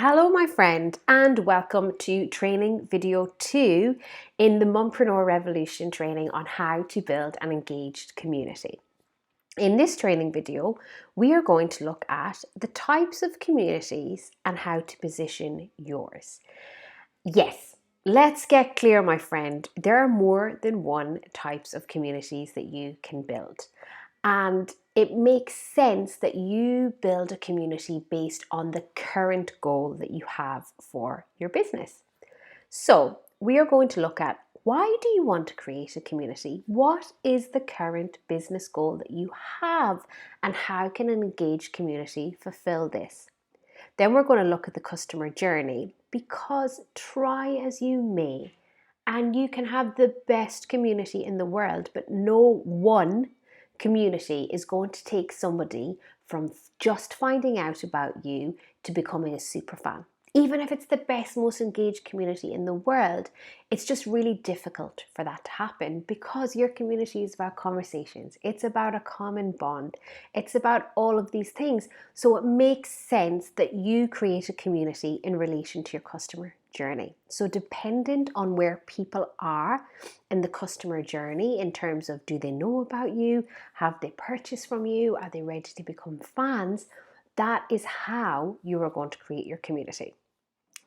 Hello, my friend, and welcome to training video 2 in the Mompreneur Revolution training on how to build an engaged community. In this training video, we are going to look at the types of communities and how to position yours. Yes, let's get clear, my friend. There are more than one types of communities that you can build. And it makes sense that you build a community based on the current goal that you have for your business. So we are going to look at, why do you want to create a community? What is the current business goal that you have? And how can an engaged community fulfill this? Then we're going to look at the customer journey, because try as you may, and you can have the best community in the world, but no one community is going to take somebody from just finding out about you to becoming a super fan. Even if it's the best, most engaged community in the world, it's just really difficult for that to happen, because your community is about conversations. It's about a common bond. It's about all of these things. So it makes sense that you create a community in relation to your customer journey. So dependent on where people are in the customer journey, in terms of, do they know about you? Have they purchased from you? Are they ready to become fans? That is how you are going to create your community.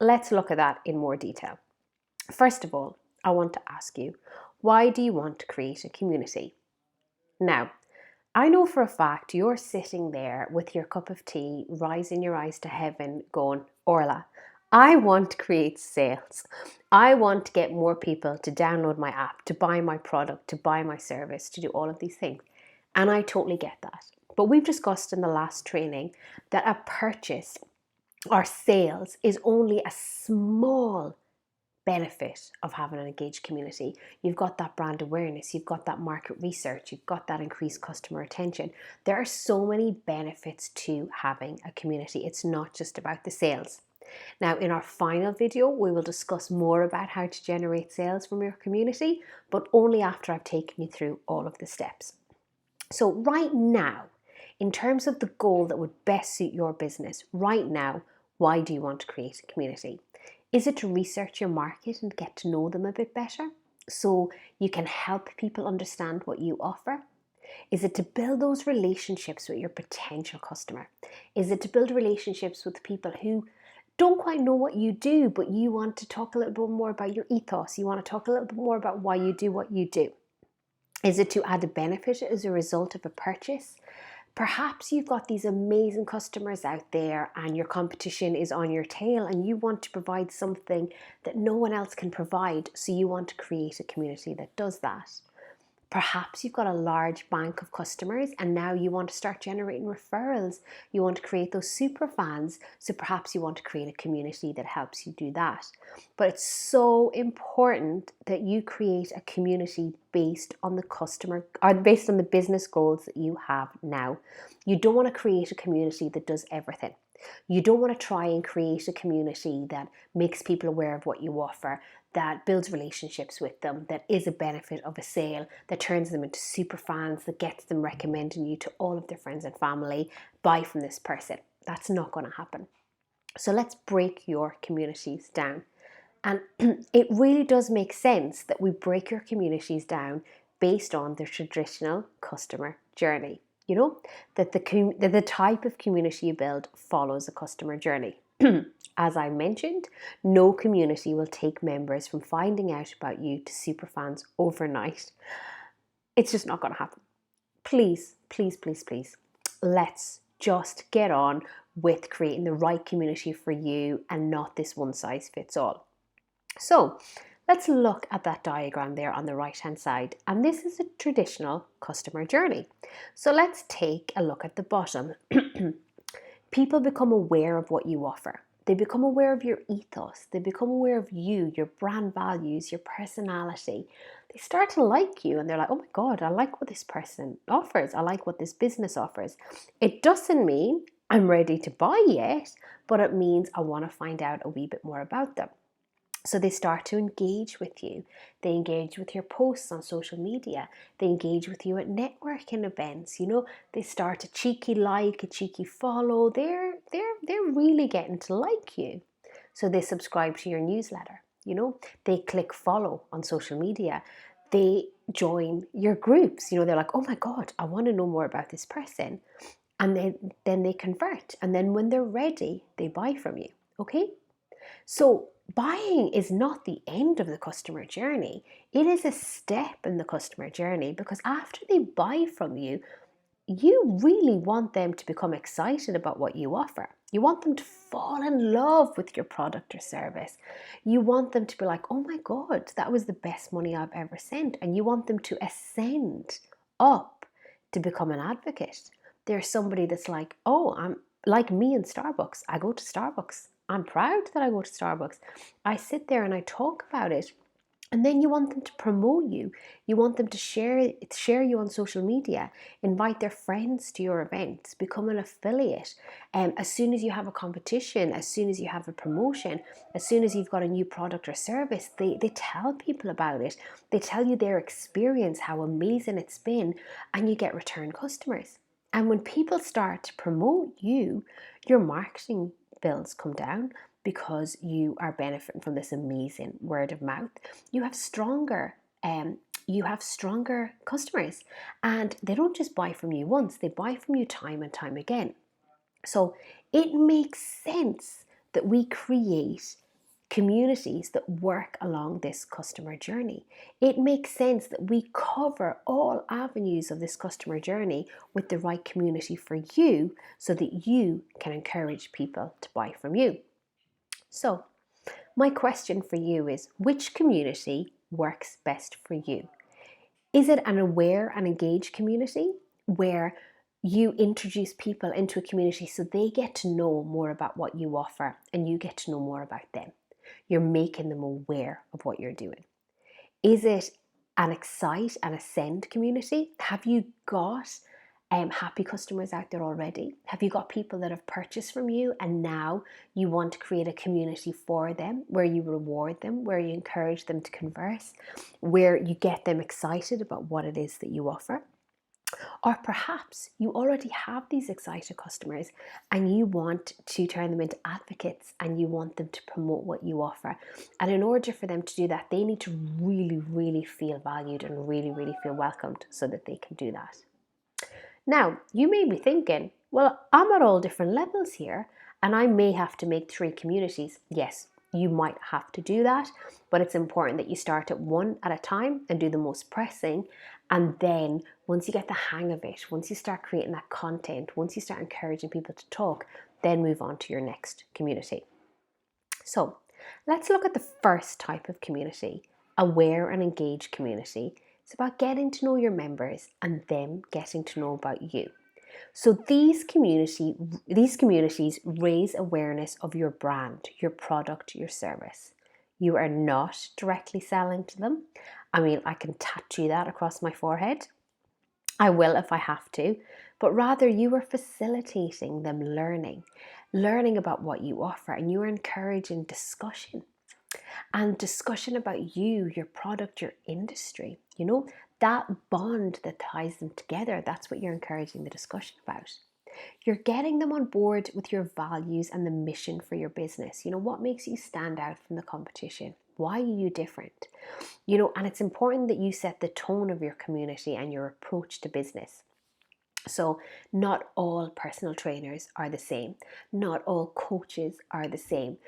Let's look at that in more detail. First of all, I want to ask you, why do you want to create a community? Now, I know for a fact you're sitting there with your cup of tea, rising your eyes to heaven, going, Orla, I want to create sales. I want to get more people to download my app, to buy my product, to buy my service, to do all of these things. And I totally get that. But we've discussed in the last training that a purchase or sales is only a small benefit of having an engaged community. You've got that brand awareness, you've got that market research, you've got that increased customer attention. There are so many benefits to having a community. It's not just about the sales. Now, in our final video, we will discuss more about how to generate sales from your community, but only after I've taken you through all of the steps. So right now, in terms of the goal that would best suit your business, right now, why do you want to create a community? Is it to research your market and get to know them a bit better so you can help people understand what you offer? Is it to build those relationships with your potential customer? Is it to build relationships with people who don't quite know what you do, but you want to talk a little bit more about your ethos? You want to talk a little bit more about why you do what you do? Is it to add a benefit as a result of a purchase? Perhaps you've got these amazing customers out there and your competition is on your tail, and you want to provide something that no one else can provide, so you want to create a community that does that. Perhaps you've got a large bank of customers and now you want to start generating referrals. You want to create those super fans, so perhaps you want to create a community that helps you do that. But it's so important that you create a community based on the customer, or based on the business goals that you have now. You don't want to create a community that does everything. You don't want to try and create a community that makes people aware of what you offer, that builds relationships with them, that is a benefit of a sale, that turns them into super fans, that gets them recommending you to all of their friends and family. Buy from this person. That's not going to happen. So let's break your communities down. And it really does make sense that we break your communities down based on the traditional customer journey. You know, that the type of community you build follows a customer journey. As I mentioned, no community will take members from finding out about you to super fans overnight. It's just not going to happen. Please, please, please, please, let's just get on with creating the right community for you and not this one size fits all. So let's look at that diagram there on the right hand side, and this is a traditional customer journey. So let's take a look at the bottom. People become aware of what you offer. They become aware of your ethos. They become aware of you, your brand values, your personality. They start to like you and they're like, oh my God, I like what this person offers. I like what this business offers. It doesn't mean I'm ready to buy yet, but it means I want to find out a wee bit more about them. So they start to engage with you. They engage with your posts on social media. They engage with you at networking events. They start a cheeky like, a cheeky follow. They're really getting to like you. So they subscribe to your newsletter. They click follow on social media. They join your groups. They're like, oh my God, I want to know more about this person. And then they convert. And then when they're ready, they buy from you. Okay? So buying is not the end of the customer journey. It is a step in the customer journey, because after they buy from you, you really want them to become excited about what you offer. You want them to fall in love with your product or service. You want them to be like, oh my God, that was the best money I've ever spent. And you want them to ascend up to become an advocate. There's somebody that's like, oh, I'm like me in Starbucks. I go to Starbucks. I'm proud that I go to Starbucks. I sit there and I talk about it. And then you want them to promote you. You want them to share you on social media, invite their friends to your events, become an affiliate. As soon as you have a competition, as soon as you have a promotion, as soon as you've got a new product or service, they tell people about it. They tell you their experience, how amazing it's been, and you get return customers. And when people start to promote you, your marketing bills come down, because you are benefiting from this amazing word of mouth. You have stronger customers, and they don't just buy from you once, they buy from you time and time again. So it makes sense that we create communities that work along this customer journey. It makes sense that we cover all avenues of this customer journey with the right community for you, so that you can encourage people to buy from you. So, my question for you is, which community works best for you? Is it an aware and engaged community where you introduce people into a community so they get to know more about what you offer and you get to know more about them? You're making them aware of what you're doing. Is it an excite and ascend community? Have you got happy customers out there already? Have you got people that have purchased from you and now you want to create a community for them, where you reward them, where you encourage them to converse, where you get them excited about what it is that you offer? Or perhaps you already have these excited customers and you want to turn them into advocates and you want them to promote what you offer. And in order for them to do that, they need to really, really feel valued and really, really feel welcomed so that they can do that. Now, you may be thinking, well, I'm at all different levels here and I may have to make 3 communities. Yes, you might have to do that, but it's important that you start at one at a time and do the most pressing. And then once you get the hang of it, once you start creating that content, once you start encouraging people to talk, then move on to your next community. So let's look at the first type of community, aware and engaged community. It's about getting to know your members and them getting to know about you. So these communities raise awareness of your brand, your product, your service. You are not directly selling to them. I mean, I can tattoo that across my forehead. I will if I have to, but rather you are facilitating them learning about what you offer, and you are encouraging discussion about you, your product, your industry. That bond that ties them together, that's what you're encouraging the discussion about. You're getting them on board with your values and the mission for your business. What makes you stand out from the competition? Why are you different? And it's important that you set the tone of your community and your approach to business. So not all personal trainers are the same. Not all coaches are the same.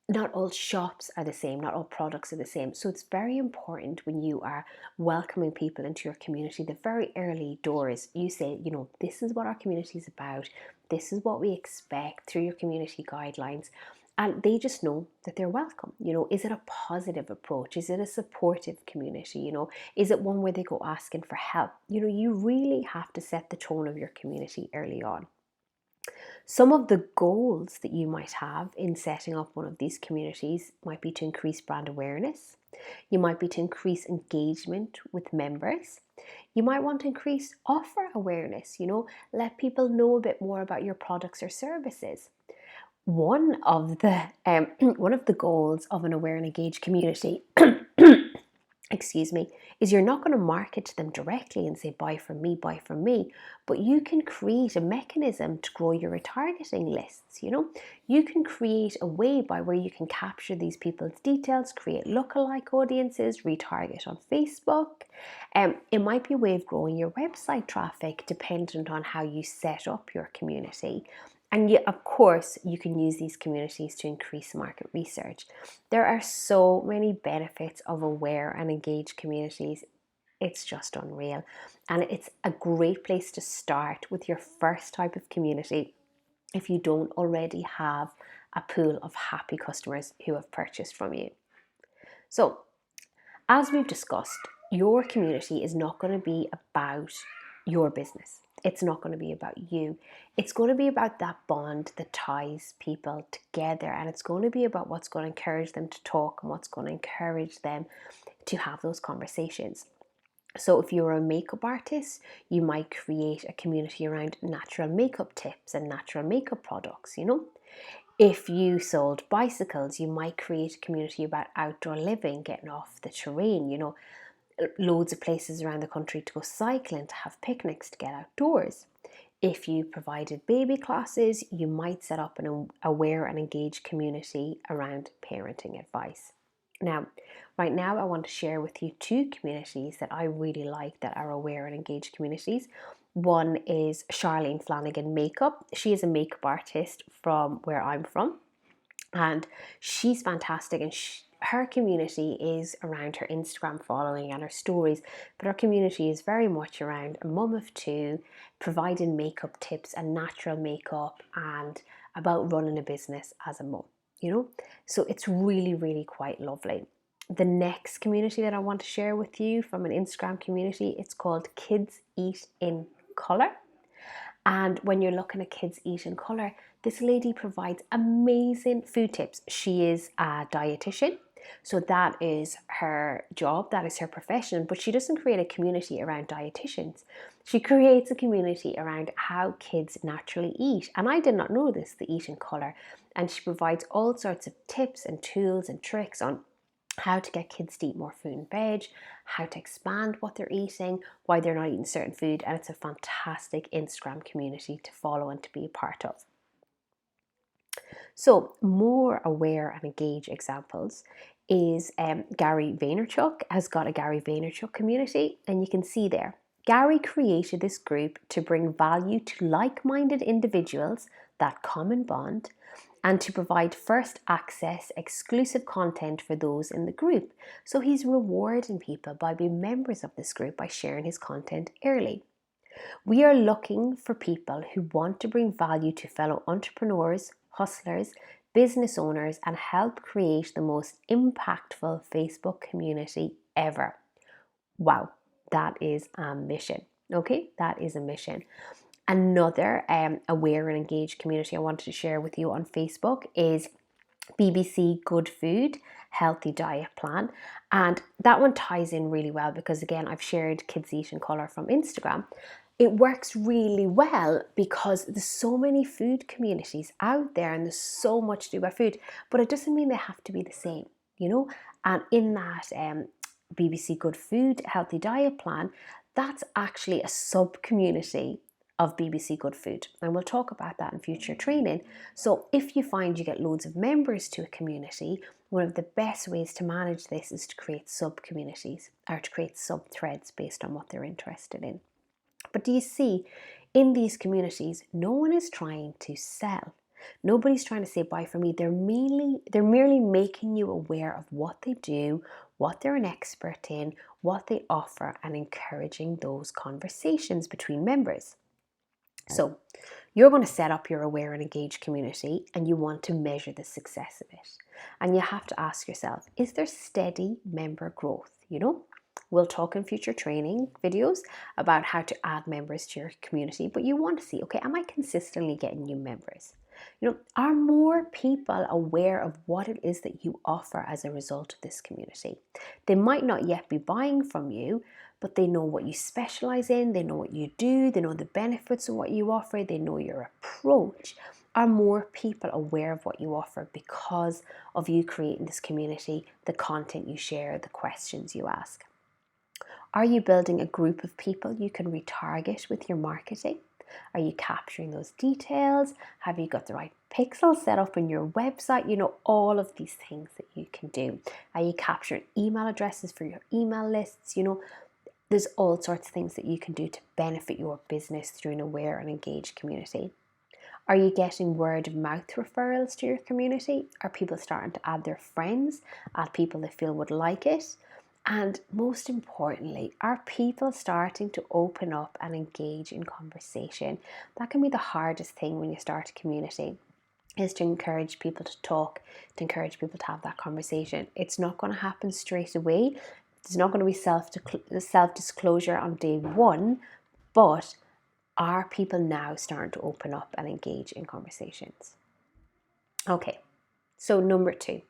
Not all shops are the same, not all products are the same. So it's very important when you are welcoming people into your community, the very early doors, you say, this is what our community is about. This is what we expect through your community guidelines. And they just know that they're welcome. Is it a positive approach? Is it a supportive community? Is it one where they go asking for help? You really have to set the tone of your community early on. Some of the goals that you might have in setting up one of these communities might be to increase brand awareness. You might be to increase engagement with members. You might want to increase offer awareness, let people know a bit more about your products or services. One of the one of the goals of an aware and engaged community excuse me, is you're not going to market to them directly and say, buy from me, but you can create a mechanism to grow your retargeting lists. You can create a way by where you can capture these people's details, create lookalike audiences, retarget on Facebook. It might be a way of growing your website traffic dependent on how you set up your community. And yet, of course, you can use these communities to increase market research. There are so many benefits of aware and engaged communities. It's just unreal. And it's a great place to start with your first type of community if you don't already have a pool of happy customers who have purchased from you. So, as we've discussed, your community is not going to be about your business. It's not going to be about you. It's going to be about that bond that ties people together, and it's going to be about what's going to encourage them to talk and what's going to encourage them to have those conversations. So if you're a makeup artist, you might create a community around natural makeup tips and natural makeup products. If you sold bicycles, you might create a community about outdoor living, getting off the terrain. Loads of places around the country to go cycling, to have picnics, to get outdoors. If you provided baby classes, you might set up an aware and engaged community around parenting advice. Now, right now, I want to share with you two communities that I really like that are aware and engaged communities. One is Charlene Flanagan Makeup. She is a makeup artist from where I'm from, and she's fantastic. And her community is around her Instagram following and her stories, but her community is very much around a mum of two, providing makeup tips and natural makeup, and about running a business as a mum. So it's really, really quite lovely. The next community that I want to share with you from an Instagram community, it's called Kids Eat in Colour. And when you're looking at Kids Eat in Colour, this lady provides amazing food tips. She is a dietitian, so that is her job, that is her profession, but she doesn't create a community around dietitians. She creates a community around how kids naturally eat. And I did not know this, the Eat in Colour. And she provides all sorts of tips and tools and tricks on how to get kids to eat more fruit and veg, how to expand what they're eating, why they're not eating certain food, and it's a fantastic Instagram community to follow and to be a part of. So, more aware and engaged examples is Gary Vaynerchuk has got a Gary Vaynerchuk community, and you can see there. Gary created this group to bring value to like-minded individuals, that common bond, and to provide first access exclusive content for those in the group. So he's rewarding people by being members of this group by sharing his content early. We are looking for people who want to bring value to fellow entrepreneurs, hustlers, business owners, and help create the most impactful Facebook community ever. Wow, that is a mission. Okay, that is a mission. Another aware and engaged community I wanted to share with you on Facebook is BBC Good Food Healthy Diet Plan. And that one ties in really well because, again, I've shared Kids Eat in Colour from Instagram. It works really well because there's so many food communities out there and there's so much to do about food, but it doesn't mean they have to be the same, And in that BBC Good Food Healthy Diet Plan, that's actually a sub-community of BBC Good Food. And we'll talk about that in future training. So if you find you get loads of members to a community, one of the best ways to manage this is to create sub-communities or to create sub-threads based on what they're interested in. But do you see, in these communities, no one is trying to sell. Nobody's trying to say buy from me. They're merely making you aware of what they do, what they're an expert in, what they offer, and encouraging those conversations between members. So you're going to set up your aware and engaged community and you want to measure the success of it. And you have to ask yourself, is there steady member growth? We'll talk in future training videos about how to add members to your community, but you want to see, okay, am I consistently getting new members? Are more people aware of what it is that you offer as a result of this community? They might not yet be buying from you, but they know what you specialize in, they know what you do, they know the benefits of what you offer, they know your approach, Are more people aware of what you offer because of you creating this community, the content you share, the questions you ask? Are you building a group of people you can retarget with your marketing? Are you capturing those details? Have you got the right pixels set up on your website? You know, all of these things that you can do. Are you capturing email addresses for your email lists? You know, there's all sorts of things that you can do to benefit your business through an aware and engaged community. Are you getting word of mouth referrals to your community? Are people starting to add their friends, add people they feel would like it? And most importantly, are people starting to open up and engage in conversation? That can be the hardest thing when you start a community, is to encourage people to talk, to encourage people to have that conversation. It's not going to happen straight away. There's not going to be self-disclosure on day one, but are people now starting to open up and engage in conversations? Okay, so number 2,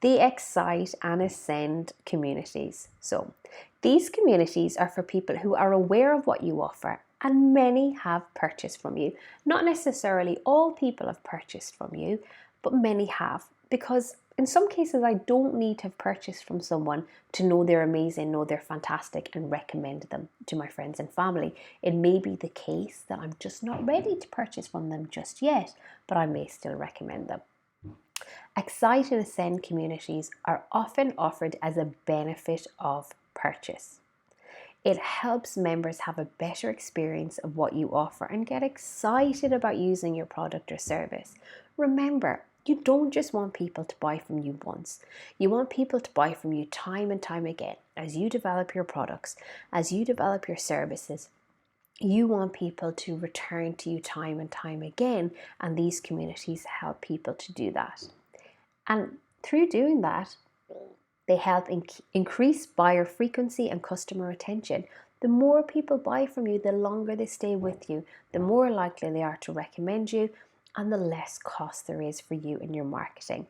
the Excite and Ascend communities. So these communities are for people who are aware of what you offer, and many have purchased from you. Not necessarily all people have purchased from you, but many have, because in some cases I don't need to have purchased from someone to know they're amazing, know they're fantastic, and recommend them to my friends and family. It may be the case that I'm just not ready to purchase from them just yet, but I may still recommend them. Excite and Ascend communities are often offered as a benefit of purchase. It helps members have a better experience of what you offer and get excited about using your product or service. Remember, you don't just want people to buy from you once. You want people to buy from you time and time again. As you develop your products, as you develop your services, you want people to return to you time and time again, and these communities help people to do that. And through doing that, they help increase buyer frequency and customer retention. The more people buy from you, the longer they stay with you, the more likely they are to recommend you, and the less cost there is for you in your marketing.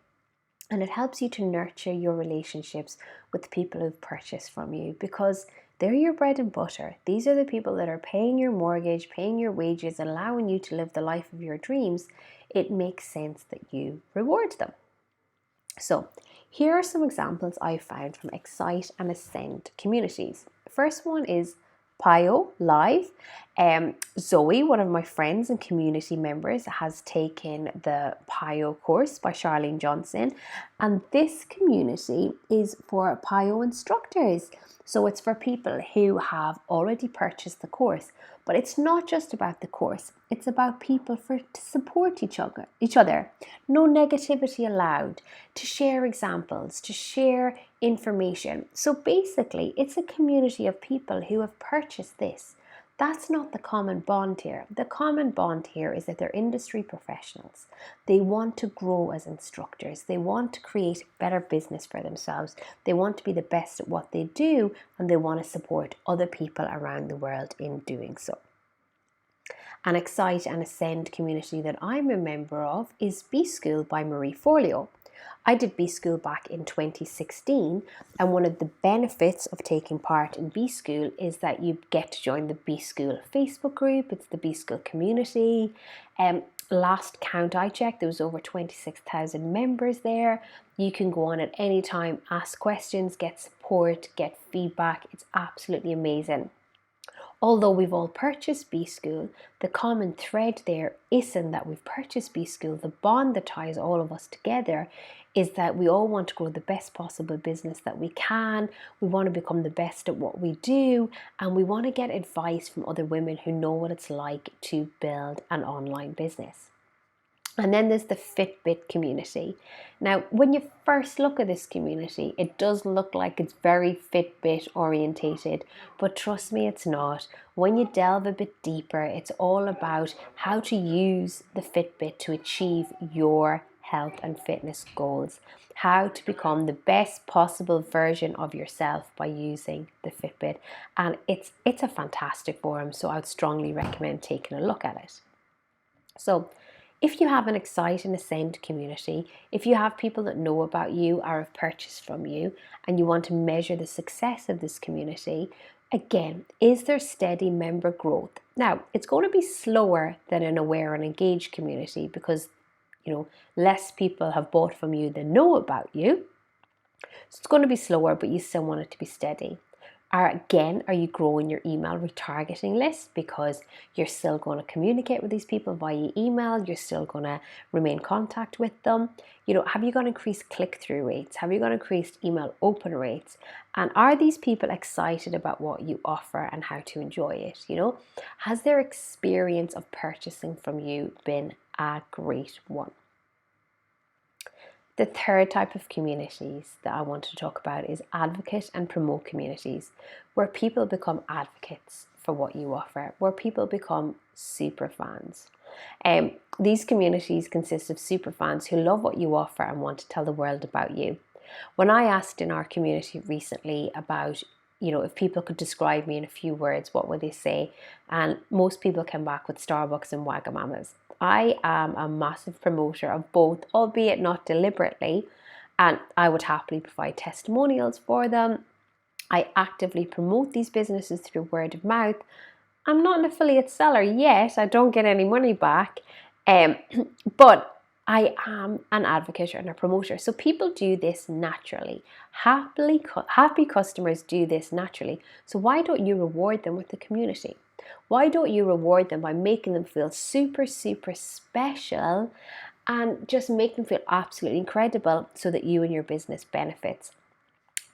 And it helps you to nurture your relationships with the people who've purchased from you, because they're your bread and butter. These are the people that are paying your mortgage, paying your wages, allowing you to live the life of your dreams. It makes sense that you reward them. So here are some examples I found from Excite and Ascend communities. First one is PIO Live. Zoe, one of my friends and community members, has taken the PIO course by Charlene Johnson, and this community is for PIO instructors. So it's for people who have already purchased the course, but it's not just about the course. It's about people to support each other. No negativity allowed, to share examples, to share information. So basically, it's a community of people who have purchased this. That's not the common bond here. The common bond here is that they're industry professionals. They want to grow as instructors. They want to create better business for themselves. They want to be the best at what they do, and they want to support other people around the world in doing so. An Excite and Ascend community that I'm a member of is B-School by Marie Forleo. I did B-School back in 2016, and one of the benefits of taking part in B-School is that you get to join the B-School Facebook group. It's the B-School community. Last count I checked, there was over 26,000 members there. You can go on at any time, ask questions, get support, get feedback. It's absolutely amazing. Although we've all purchased B-School, the common thread there isn't that we've purchased B-School. The bond that ties all of us together is that we all want to grow the best possible business that we can. We want to become the best at what we do, and we want to get advice from other women who know what it's like to build an online business. And then there's the Fitbit community. Now, when you first look at this community, it does look like it's very Fitbit orientated, but trust me, it's not. When you delve a bit deeper, it's all about how to use the Fitbit to achieve your health and fitness goals, how to become the best possible version of yourself by using the Fitbit. And it's a fantastic forum, so I would strongly recommend taking a look at it. So if you have an Excite and Ascend community, if you have people that know about you or have purchased from you, and you want to measure the success of this community, again, is there steady member growth? Now, it's going to be slower than an aware and engaged community because, less people have bought from you than know about you. So it's going to be slower, but you still want it to be steady. Are you growing your email retargeting list because you're still going to communicate with these people via email? You're still going to remain in contact with them? Have you got increased click-through rates? Have you got increased email open rates? And are these people excited about what you offer and how to enjoy it? Has their experience of purchasing from you been a great one? The third type of communities that I want to talk about is advocate and promote communities, where people become advocates for what you offer, where people become super fans. These communities consist of super fans who love what you offer and want to tell the world about you. When I asked in our community recently about, if people could describe me in a few words, what would they say? And most people came back with Starbucks and Wagamamas. I am a massive promoter of both, albeit not deliberately, and I would happily provide testimonials for them. I actively promote these businesses through word of mouth. I'm not an affiliate seller yet. I don't get any money back, but I am an advocate and a promoter. So people do this naturally. Happy customers do this naturally. So why don't you reward them with the community? Why don't you reward them by making them feel super, super special and just make them feel absolutely incredible so that you and your business benefits?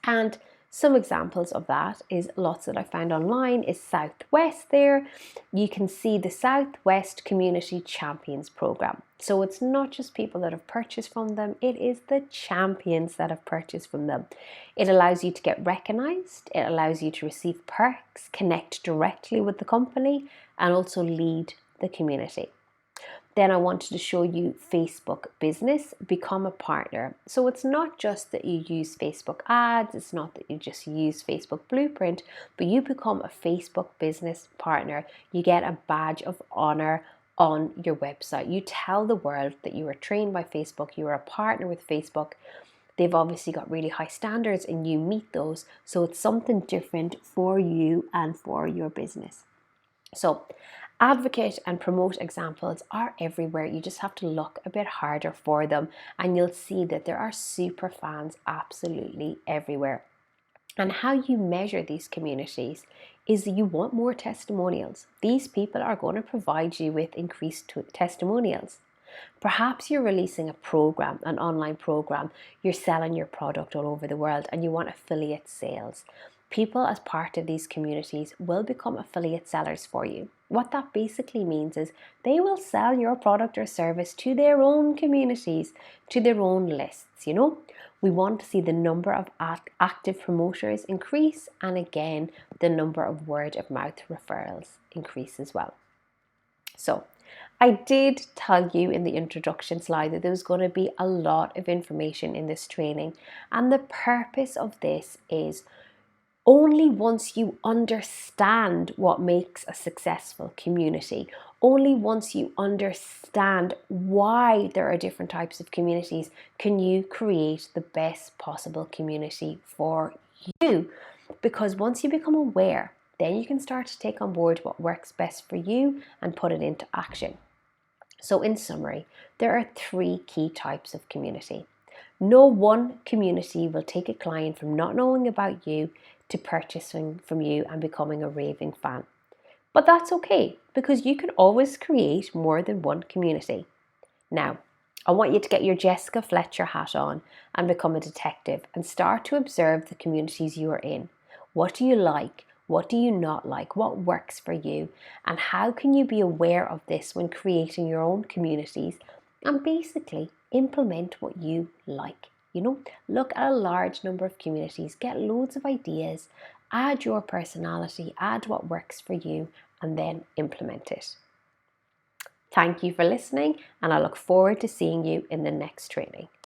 And some examples of that is lots that I found online is Southwest there. You can see the Southwest Community Champions Program. So it's not just people that have purchased from them, it is the champions that have purchased from them. It allows you to get recognized, it allows you to receive perks, connect directly with the company, and also lead the community. Then I wanted to show you Facebook Business, become a partner. So it's not just that you use Facebook ads, it's not that you just use Facebook Blueprint, but you become a Facebook Business partner. You get a badge of honor on your website. You tell the world that you are trained by Facebook, you are a partner with Facebook. They've obviously got really high standards and you meet those. So it's something different for you and for your business. So advocate and promote examples are everywhere. You just have to look a bit harder for them and you'll see that there are super fans absolutely everywhere. And how you measure these communities is that you want more testimonials. These people are going to provide you with increased testimonials. Perhaps you're releasing a program, an online program, you're selling your product all over the world and you want affiliate sales. People as part of these communities will become affiliate sellers for you. What that basically means is they will sell your product or service to their own communities, to their own lists, We want to see the number of active promoters increase and again, the number of word of mouth referrals increase as well. So I did tell you in the introduction slide that there was going to be a lot of information in this training, and the purpose of this is only once you understand what makes a successful community, only once you understand why there are different types of communities, can you create the best possible community for you. Because once you become aware, then you can start to take on board what works best for you and put it into action. So in summary, there are 3 key types of community. No one community will take a client from not knowing about you to purchasing from you and becoming a raving fan. But that's okay, because you can always create more than one community. Now, I want you to get your Jessica Fletcher hat on and become a detective and start to observe the communities you are in. What do you like? What do you not like? What works for you? And how can you be aware of this when creating your own communities and basically implement what you like? Look at a large number of communities, get loads of ideas, add your personality, add what works for you, and then implement it. Thank you for listening, and I look forward to seeing you in the next training.